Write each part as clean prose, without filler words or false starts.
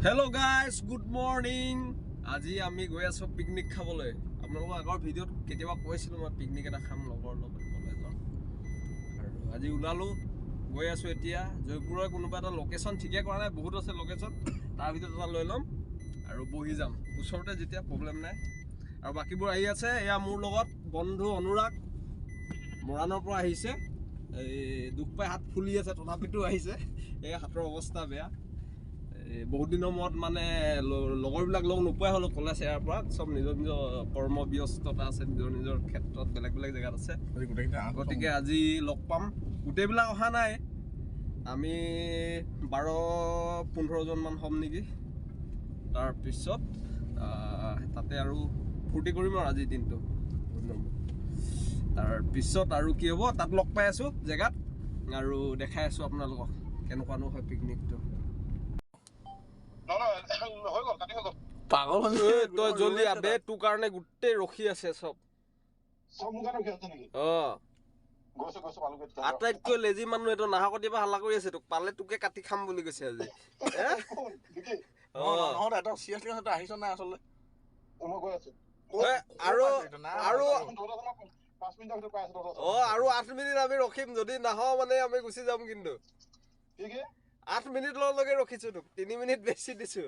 Hello guys, good morning. আজি আমি গৈ আছো পিকনিক খাবলৈ। আপোনালোকক আগৰ ভিডিঅ'ত কেতিয়াবা কৈছিলো মই পিকনিক এটা খাম লগৰ লগত কলেজৰ। আৰু আজি ওলালো গৈ আছো এতিয়া জয়পুৰৰ কোনোবা এটা লোকেশন ঠিকে কৰা নাই, বহুত আছে লোকেশন। তাৰ ভিতৰত এটা লৈ লম আৰু বহি যাম। ওচৰতে যেতিয়া প্ৰবলেম নাই। আৰু বাকিবোৰ আহি আছে, এয়া মোৰ লগত বন্ধু অনুৰাগ মৰাণৰ পৰা আহিছে। এই দুখ পাই হাত ফুলি আছে তথাপিতো আহিছে। এই হাতৰ অৱস্থা বেয়া। বহুত দিনৰ মূৰত মানে লগৰবিলাক লগ নোপোৱাই হ'লো কলেজ এৰাৰ পৰা। চব নিজৰ নিজৰ কৰ্মব্যস্ততা আছে, নিজৰ নিজৰ ক্ষেত্ৰত বেলেগ বেলেগ জেগাত আছে। গতিকে আজি লগ পাম। গোটেইবিলাক অহা নাই, আমি 12-15 জনমান হ'ম নেকি। তাৰপিছত তাতে আৰু ফূৰ্তি কৰিম আৰু আজিৰ দিনটো। তাৰপিছত আৰু কি হ'ব তাত লগ পাই আছোঁ জেগাত আৰু দেখাই আছোঁ আপোনালোকক কেনেকুৱানো হয় পিকনিকটো। পাগল তই জলদি আবে, তোৰ কাৰণে গোটেই ৰখি আছে চব। আটাইতকৈ লেজি মানুহ এইটো নাহকতীয়া পৰা হাল্লা কৰি আছে, তোক পালে তোকে কাটি খাম বুলি কৈছে আজি। আৰু 8 মিনিট আমি ৰখিম, যদি নাহ মানে আমি গুচি যাম। কিন্তু 8 মিনিটলৈকে ৰখিছো তোক, 3 মিনিট বেছি দিছো।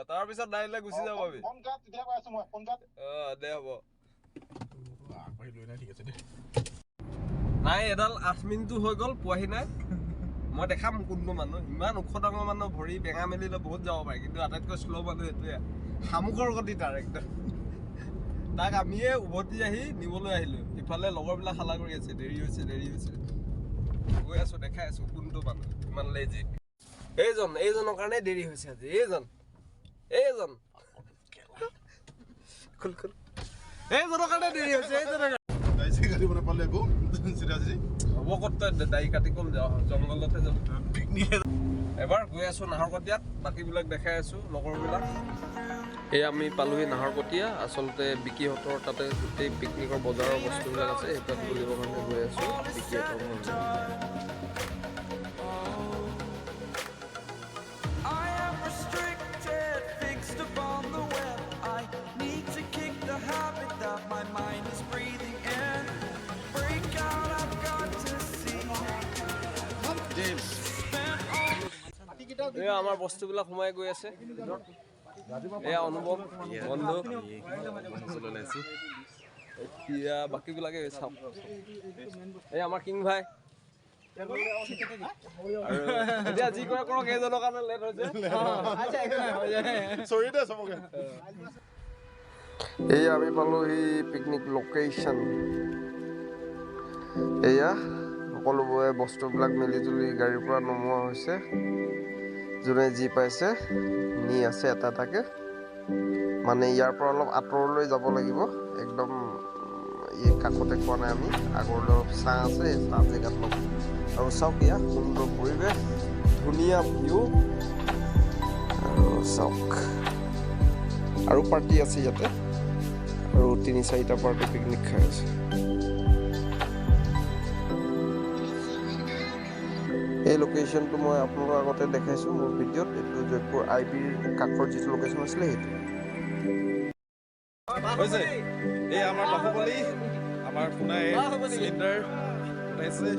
তাৰপিছত নাহিলে গুচি যাম আমি। দে হ'ব নাই, এডাল 8 মিনিটো হৈ গ'ল পোৱাহি নাই। মই দেখাম কোনটো মানুহ ইমান ওখ ডাঙৰ মানুহ, ভৰি বেঙা মেলিলে বহুত যাব পাৰে, কিন্তু আটাইতকৈ শ্ল' মানুহ এইটোৱে। শামুকৰ গতি তাৰ একদম। তাক আমিয়ে উভতি আহি নিবলৈ আহিলো। ইফালে লগৰবিলাক হাল্লা কৰি আছে, দেৰি হৈছে দেৰি হৈছে। গৈ আছো, দেখাই আছো কোনটো মানুহ ইমান লেজি। এইজনৰ কাৰণে দেৰি হৈছে আজি। এইজনৰ কাৰণে দেৰি হৈছে। হ'ব ক'ত তই দাড়ি কাটি কম যাওঁ, জংঘলতহে যাম। এবাৰ গৈ আছো নাহৰকটীয়াত, বাকীবিলাক দেখাই আছো লগৰবিলাক। এই আমি পালোহি নাহৰকটীয়া। আচলতে বিকিহঁতৰ তাতে গোটেই পিকনিকৰ বজাৰৰ বস্তুবিলাক আছে, সেইবিলাক বুলিবৰ কাৰণে গৈ আছো বিকিহঁতৰ ঘৰলৈ। এয়া আমাৰ বস্তুবিলাক সোমাই গৈ আছে। এয়া অনুভৱ বন্ধু, এতিয়া বাকীবিলাকে চাওক। এই আমাৰ কিং ভাই। আৰু এতিয়া যি কৰে কৰক, এইজনৰ কাৰণে লেট হৈছে। এয়া আমি পালো এই পিকনিক লোকেশ্যন। এয়া সকলোবোৰে বস্তুবিলাক মিলি জুলি গাড়ীৰ পৰা নমোৱা হৈছে। যোনে যি পাইছে নি আছে এটা এটাকে। মানে ইয়াৰ পৰা অলপ আঁতৰলৈ যাব লাগিব, একদম এই কাষতে কোৱা নাই আমি। আগৰলৈ অলপ ছাঁ আছে, এই ছাঁ জেগাত ল'ম। আৰু চাওক এয়া সুন্দৰ পৰিৱেশ, ধুনীয়া ভিউ। আৰু চাওক আৰু পাৰ্টি আছে ইয়াতে, আৰু 3-4টা পাৰ্টি পিকনিক খাই আছে। এই লোকেশ্যনটো মই আপোনালোকৰ আগতে দেখাইছোঁ মোৰ ভিডিঅ'ত। এইটো জয়পুৰ IBৰ কাষৰ যিটো লোকেশ্যন আছিলে সেইটো হৈছে। এই আমাৰ বাহুবলী, আমাৰ পোনাই চিলিণ্ডাৰ উঠাইছে,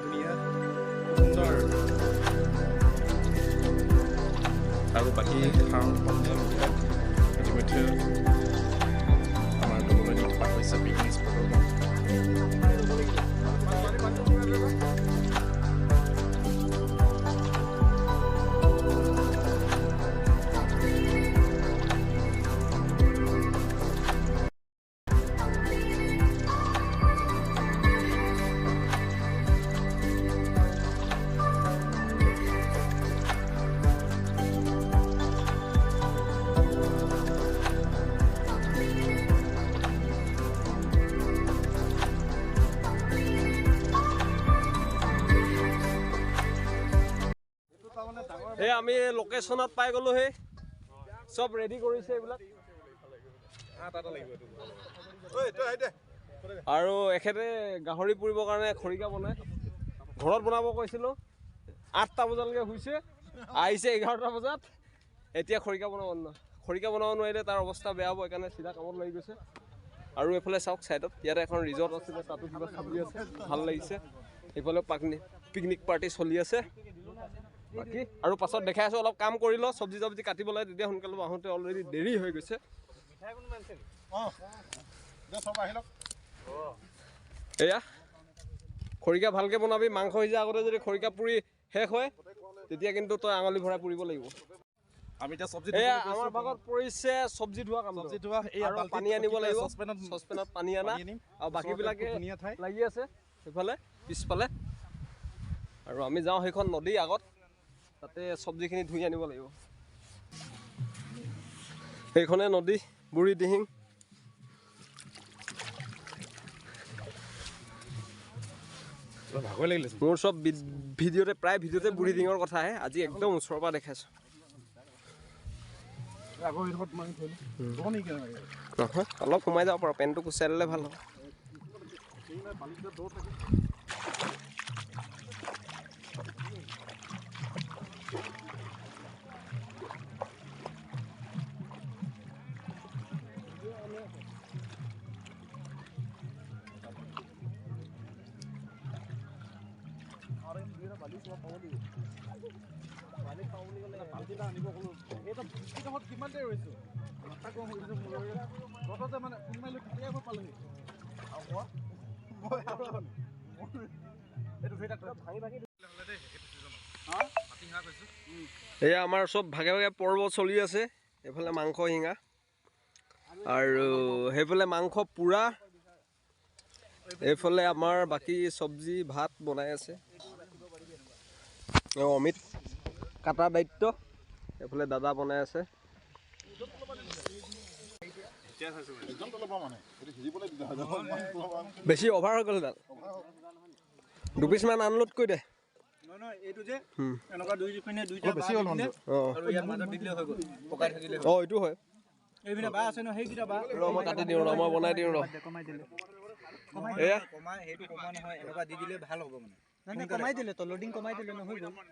ধুনীয়া সুন্দৰ। আৰু বাকী সাৰবিলাক ইতিমধ্যে আমাৰ দললৈ নি থকা হৈছে পিকনিক স্পটৰ পৰা। এই আমি লোকেশ্যনত পাই গ'লো। সেই চব ৰেডি কৰিছে এইবিলাক। আৰু এখেতে গাহৰি পুৰিবৰ কাৰণে খৰিকা বনাই ঘৰত বনাব কৈছিলোঁ। 8টা বজালৈকে শুইছে, আহিছে 11টা বজাত এতিয়া খৰিকা বনাব নোৱাৰিলে তাৰ অৱস্থা বেয়া হ'ব সেইকাৰণে চিধা কামত লাগি গৈছে আৰু এইফালে চাওক ছাইডত ইয়াতে এখন ৰিজৰ্ট আছিলে তাতো কিবা চলি আছে ভাল লাগিছে এইফালে পিকনিক পাৰ্টি চলি আছে বাকী আৰু পাছত দেখাই আছোঁ অলপ কাম কৰি লওঁ চব্জি কাটিব লাগে তেতিয়া সোনকালে আহোঁতে অলৰেডি দেৰি হৈ গৈছে এয়া খৰিকা ভালকৈ বনাবি মাংস সিজা আগতে যদি খৰিকা পুৰি শেষ হয় তেতিয়া কিন্তু তই আঙুলি ভৰাই পুৰিব লাগিব আমি এতিয়া চব্জি এয়া আমাৰ ভাগত পৰিছে চব্জি ধোৱা কাম চব্জি ধোৱা এই আৰু পানী আনিব লাগিব চচপেনত পানী আনা আৰু বাকীবিলাকে লাগি আছে সেইফালে পিছফালে আৰু আমি যাওঁ সেইখন নদী আগত তাতে চব্জিখিনি ধুই আনিব লাগিব সেইখনে নদী বুঢ়ী দিহিং ভাগৰ লাগিলে মোৰ চব ভিডিঅ'তে প্ৰায় ভিডিঅ'তে বুঢ়ী দিহিঙৰ কথা আহে আজি একদম ওচৰৰ পৰা দেখাইছোঁ নহয় অলপ সোমাই যাব পাৰোঁ পেণ্টটো কুচাই ল'লে ভাল হ'ব কিমান দেৰি হৈছো মাথা গৰম হৈ গৈছে বতৰতে মানে ফোন মাৰিলো কেতিয়া পালোহি এয়া আমাৰ চব ভাগে ভাগে পৰ্ব চলি আছে এইফালে মাংস শিঙা আৰু সেইফালে মাংস পোৰা এইফালে আমাৰ বাকী চব্জি ভাত বনাই আছে অমিত কাটা দায়িত্ব এইফালে দাদা বনাই আছে বেছি অভাৰ হৈ গ'ল দাদা 2 পিছমান আনলোড কৰি দে এইটো হয় মই কাটি দিওঁ মই বনাই দিওঁ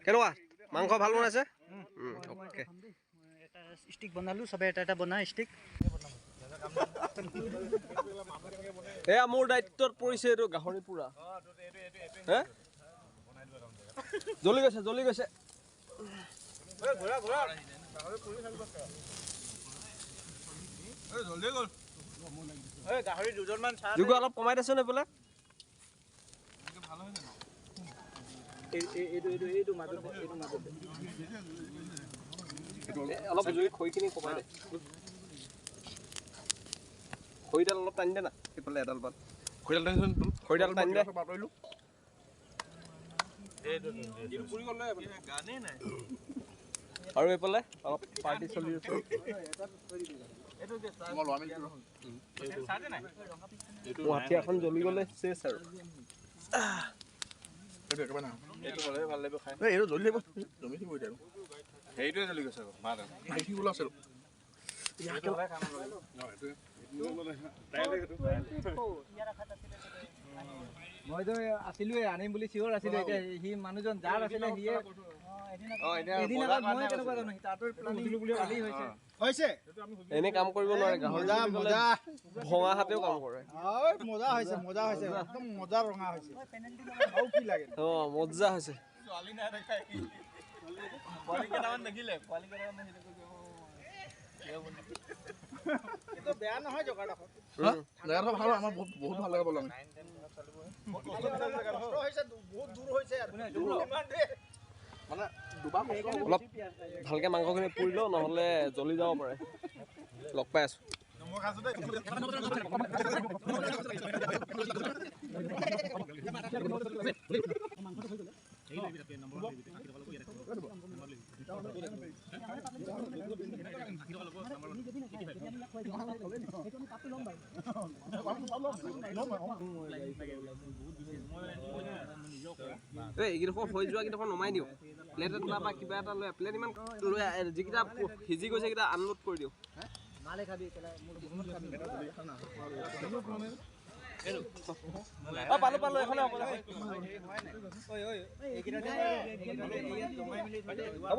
কেনেকুৱা মাংস ভাল বনাইছে ষ্টিক বনালোঁ চবে এটা বনাই ষ্টিক এয়া মোৰ দায়িত্বত পৰিছে এইটো গাহৰি পুৰা হে জ্বলি গৈছে অলপ কমাই দেচোন এইফালে অলপ খৰিখিনি কমাই দে খৰিডাল অলপ টানি দে না এইফালে এডাল পাত খৰিডাল টানি দে আৰু এইফালে অলপ পাৰ্টি চলি আছে হাতীয়াখন জ্বলি গ'লে চেচ আৰু সেইটোৱে জ্বলি গৈছে মইতো আছিলোৱে আনিম বুলি চিঞৰ আছিলো এতিয়া সি মানুহজন যাৰ আছিলে সিয়ে এনে কাম কৰিব নোৱাৰে ভঙা হাতেও কাম কৰে মজা হৈছে একদম মজা ৰঙা হৈছে মজা হৈছে বেয়া নহয় জগাডোখৰ ভাল আমাৰ বহুত ভাল লাগে বলং অলপ ভালকে মাংসখিনি পুৰি লওঁ নহ'লে জ্বলি যাব পাৰে লগ পাই আছো এইকেইডোখৰ হৈ যোৱা কেইডোখৰ নমাই দিওঁ প্লেট এটা বা কিবা এটা লৈ প্লেট ইমান লৈ যিকেইটা সিজি গৈছে সেইকেইটা আনলোড কৰি দিওঁ পালো এখনে হ'ব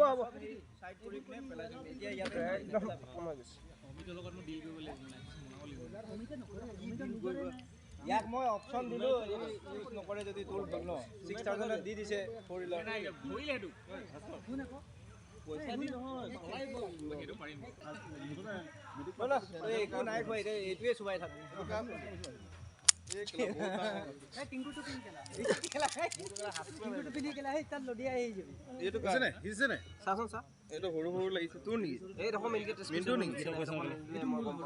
হ'ব ইয়াক মই অপশ্যন দিলো ইউজ নকৰে যদি তোৰ ভাল ন 6000 দি দিছে ফৰিলৰ একো নাই খোৱা এইটোৱে চুবাই থাক এইটো সৰু সৰু লাগিছে তোৰ নেকি এই দেখো মিলকে টেষ্ট মিন্টু নেকি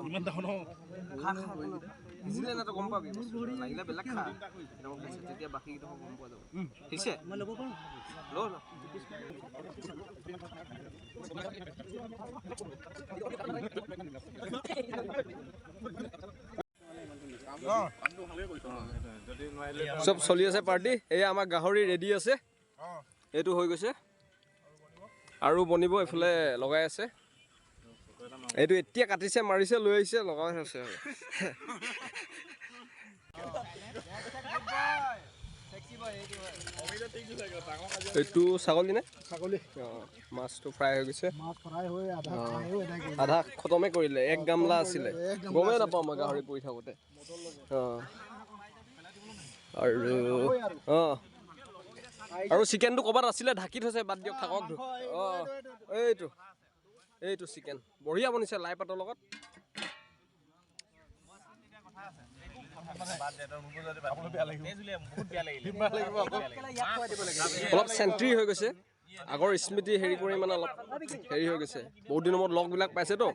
ইমান দেখো ইজিলে না তো গম পাবি লাগিলে বেলেগ খা এরকম খাইছে তেতিয়া বাকি কিটা গম পোৱা যাব ঠিকছে মই লব পাৰো সব চলি আছে পাৰ্টি এই আমাৰ গাহৰি ৰেডি আছে এইটো হৈ গৈছে আৰু বনিব এফালে লগাই আছে এইটো এতিয়া কাটিছে মাৰিছে লৈ আহিছে লগাই আছে এইটো ছাগলী নে ছাগলী মাছটো ফ্ৰাই হৈ গৈছে আধা খতমে কৰিলে এক গামলা আছিলে গমেই নাপাওঁ মই গাহৰি পৰি থাকোঁতে আৰু চিকেনটো ক'ৰবাত আছিলে ঢাকি থৈছে বাদ দিয়ক থাকক এইটো এইটো চিকেন বঢ়িয়া বনিছে লাই পাতৰ লগত অলপ চেণ্ট্ৰি হৈ গৈছে আগৰ স্মৃতি হেৰি কৰি মানে অলপ হেৰি হৈ গৈছে বহুত দিনৰ মূৰত লগবিলাক পাইছেতো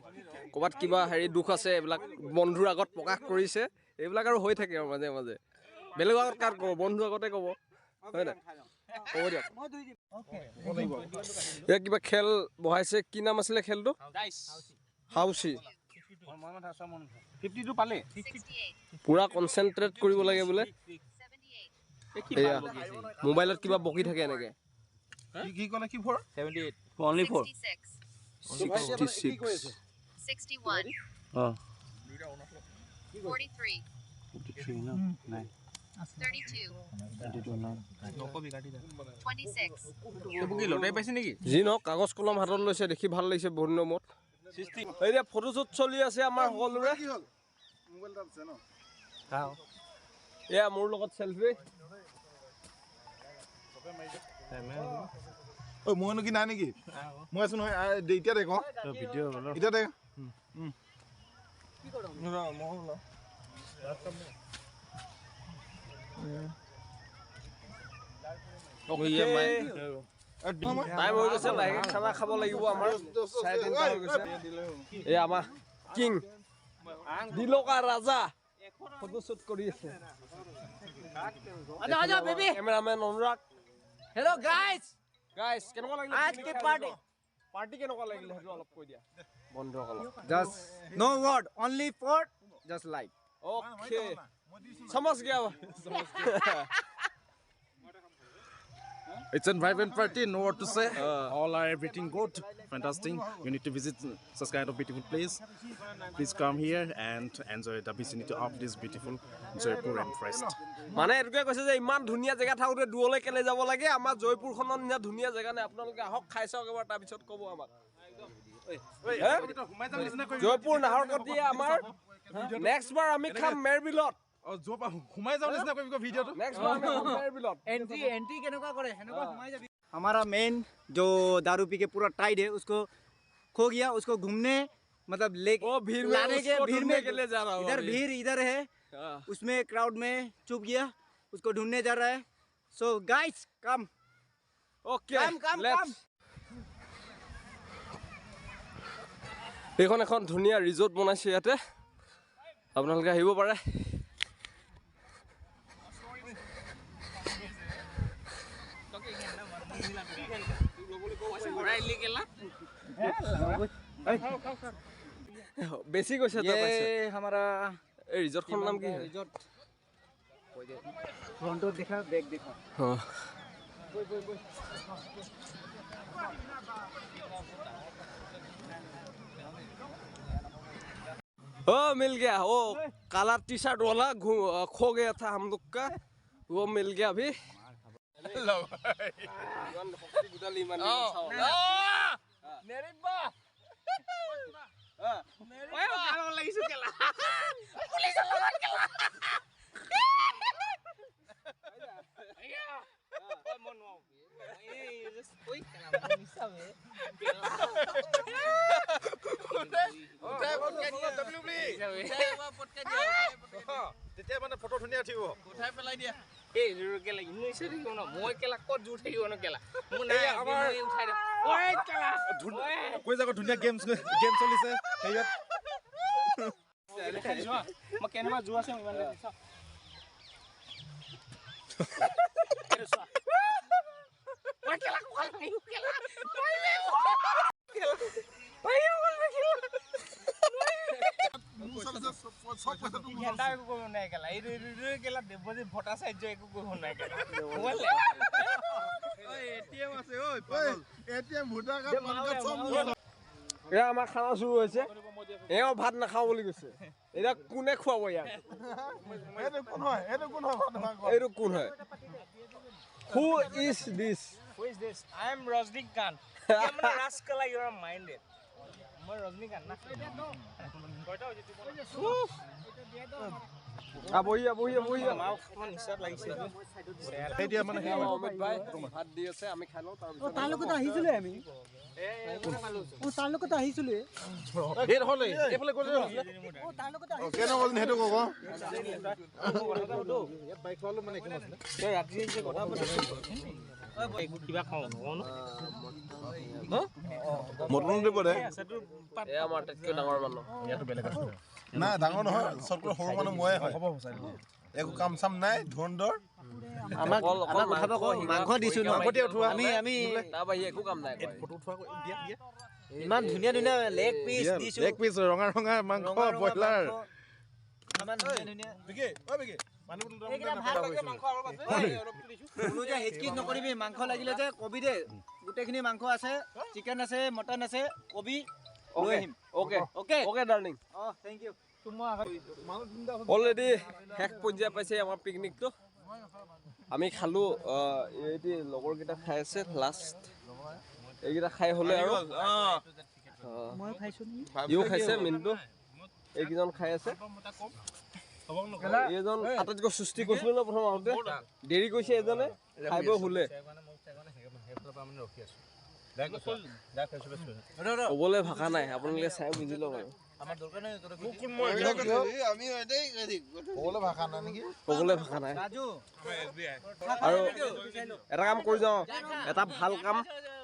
ক'ৰবাত কিবা হেৰি দুখ আছে এইবিলাক বন্ধুৰ আগত প্ৰকাশ কৰিছে এইবিলাক আৰু হৈ থাকে আৰু মাজে মাজে বেলেগৰ আগত কাক ক'ব বন্ধুৰ আগতে ক'ব হয় নাই ক'ব দিয়ক এয়া কিবা খেল বহাইছে কি নাম আছিলে খেলটো হাউচি পুৰা কনচেনট্ৰেট কৰিব লাগে বোলে এয়া মোবাইলত কিবা বকি থাকে এনেকে কি ক'লে কি 78 only 4 66 61 43 no 9 যি নহওক কাগজ কলম হাতত লৈছে দেখি ভাল লাগিছে বহুত দিনৰ মূৰত এতিয়া ফটোশ্বুট চলি আছে আমাৰ সকলোৰে এয়া মোৰ লগত চেলফি মইনো কি নাই নেকি মই আছো নহয় এতিয়া দেখ ভিডিঅ' এতিয়া দেখ টাইম হৈ গৈছে লাহেকে খানা খাব লাগিব আমাৰ 3:30 হৈ গৈছে এই আমাৰ কিং দিলকা ৰাজা ফটোশ্বুট কৰি আছে আজা বেবি ক্যামেৰামেন অনুৰাগ হেল্ল গাইস কেনেকুৱা লাগিলে আজ কি পাৰ্টি কেনেকুৱা লাগিলে হেতু অলপ কৈ দিয়া বন্ধুসকল just no word only for just like okay समझ गया It's a vibrant party, no word to say. All are everything good, fantastic. You need to visit such kind of beautiful place. Please come here and enjoy the vicinity of this beautiful Jaipur and Forest. মানে এটুকে কৈছে যে ইমান ধুনীয়া জেগা থাকোতে দুৱলৈ কেলে যাব লাগে আমাৰ জয়পুৰখনৰ নিয়া ধুনীয়া জেগা নাই আপোনালোকে আহক খাই চাওক এবাৰ তাৰ পিছত ক'ব আমাক জয়পুৰ নাহৰকটি আমাৰ নেক্সট বাৰ আমি খাম মেৰবিলত हमारा मेन जो दारू पी के पूरा टाइट है उसको खो गया उसको घूमने मतलब लाने के भीड़ में के लिए जा रहा हूँ इधर भीड़ इधर है उसमें क्राउड में चुप गया उसको ढूंढने जा रहा है सो गाइस कम ओके এইখন এখন ধুনীয়া ৰিজৰ্ট বনাইছে ইয়াতে আপোনালোকে আহিব পাৰে বেছি কৈছে তো পাইছে हमारा এই ৰিজৰ্টখনৰ নাম কি হয় रिजॉर्ट फ्रंट देखा बैक देखा ओ मिल गया ओ काला टी शर्ट वाला खो गया था हम लोग का, वो मिल गया अभी। তেতিয়া মানে ফটো ধুনীয়া উঠিব উঠাই পেলাই দিয়া এই কেলা ইংলিছে থাকিব ন মই কেলা ক'ত জোৰ থাকিব ন কেলা মোৰ নাই আমাৰ উঠাই দে ওই কেলা কৈ যাক ধুনীয়া গেম চলিছে হেৰিয়াত মই কেনেবা জোৰ আছে ইমান দে চাও ওই কেলা কোৱাল নাই কেলা ঘেন্টা একো কৰিব নাই কেলা এই কেলা দেৱজী ভট্টাচাৰ্য একো কৰিব নাই কেলা মোবাইল এটিএম আছে ঐ ATM voter card PAN card সব এয়া আমাৰ খানা শুৰু হৈছে এও ভাত নাখাও বুলি কৈছে এটা কোনে খুৱাব ইয়াক এইটো কোন হয় এইটো কোন হয় who is this Who is this? I am Rajnikant. Raskala, you are minded. মই রজনীকান্ত না কয়টা হইছে বহিয়া আমার নিশ্চয় লাগিছে এতিয়া মানে অমিত ভাই ভাত দি আছে আমি খাই লওঁ তাৰ লগত আহিছিলে আমি তাৰ লগত আহিছিলে এই হলে এইফালে কৈ যাও তাৰ লগত কেনে হ'ল হেতু কব ইয়াত বাইক চলালো মানে একো নাছিলে তই ৰাতি যে কথা কিবা খাওঁ ন মটন দিব দে এ আমাৰ তাতকৈ ডাঙৰ মানুহ ইয়াতো বেলেগ আছে না ডাঙৰ নহয় সবকৈ সৰু মানুহ ময়ে হয় হ'ব চাই একো কাম চাম নাই ধুন্দৰ আমাক কথা কওঁ মাংস দিছো ন আমি তাৰ বাহিৰে একো কাম নাই ফটো উঠোৱা দিয়া ইমান ধুনীয়া ধুনীয়া লেগ পিচ দিছো লেগ পিচ ৰঙা মাংস ব্ৰইলাৰ ইমান ধুনীয়া বিকি ঐ বিকি পানী বটল কোনো যে হেচকিচ নকৰিবি মাংস লাগিলে যে কবি দে গোটেইখিনি মাংস আছে চিকেন আছে মটন আছে কবি লৈ আহিম okay darling thank you already শেষ পৰ্যায় পাইছে আমাৰ পিকনিকটো আমি খালোঁ এইটি লগৰকেইটা খাই আছে লাষ্ট এইকেইটা খাই হ'লে আৰু মই খাইছো ইও খাইছে মিনটো এইকেইজন খাই আছে এইজন আটাইতকৈ সুস্থি কৈছিলো ন প্ৰথম আহোঁতে দেৰি কৈছে এজনে খাই বৈ শুলে ক'বলৈ ভাষা নাই আপোনালোকে চাই বুজি লওক আৰু ক'বলৈ ভাষা নাই আৰু এটা কাম কৰি যাওঁ এটা ভাল কাম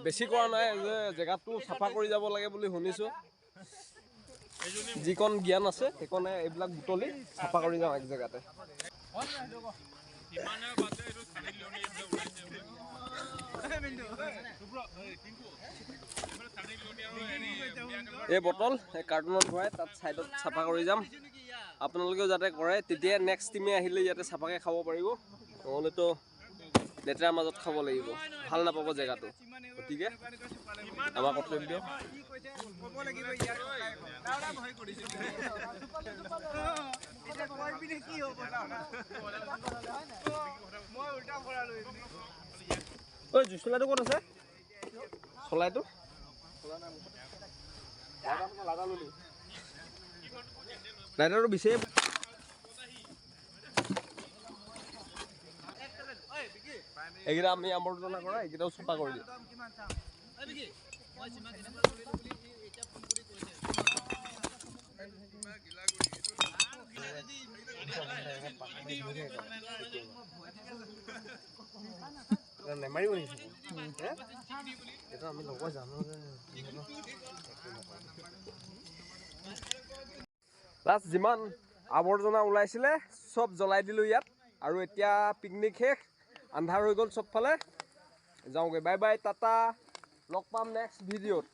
বেছি কৰা নাই যে জেগাটো চাফা কৰি যাব লাগে বুলি শুনিছোঁ যিকণ জ্ঞান আছে সেইকণে এইবিলাক বুটলি চাফা কৰি যাওঁ এক জেগাতে এই বটল এই কাৰ্টুনত ভৰাই তাত ছাইডত চাফা কৰি যাম আপোনালোকেও যাতে কৰে তেতিয়া নেক্সট টিমে আহিলে ইয়াতে চাফাকৈ খাব পাৰিব নহ'লেতো লেতেৰাৰ মাজত খাব লাগিব ভাল নাপাব জেগাটো গতিকে আমাৰ কৰ্তব্য ঐ চলাইটো ক'ত আছে চলাইটো লাইটাৰটো বিচাৰি এইকেইটা আমি আৱৰ্জনা কৰা এইকেইটাও চফা কৰি দিওঁ নেমাৰিব নেকি এইটো আমি লগৰ জানো লাষ্ট যিমান আৱৰ্জনা ওলাইছিলে চব জ্বলাই দিলোঁ ইয়াত আৰু এতিয়া পিকনিক শেষ আন্ধাৰ হৈ গ'ল চবফালে যাওঁগৈ বাই বাই টাটা লগ পাম নেক্সট ভিডিঅ'ত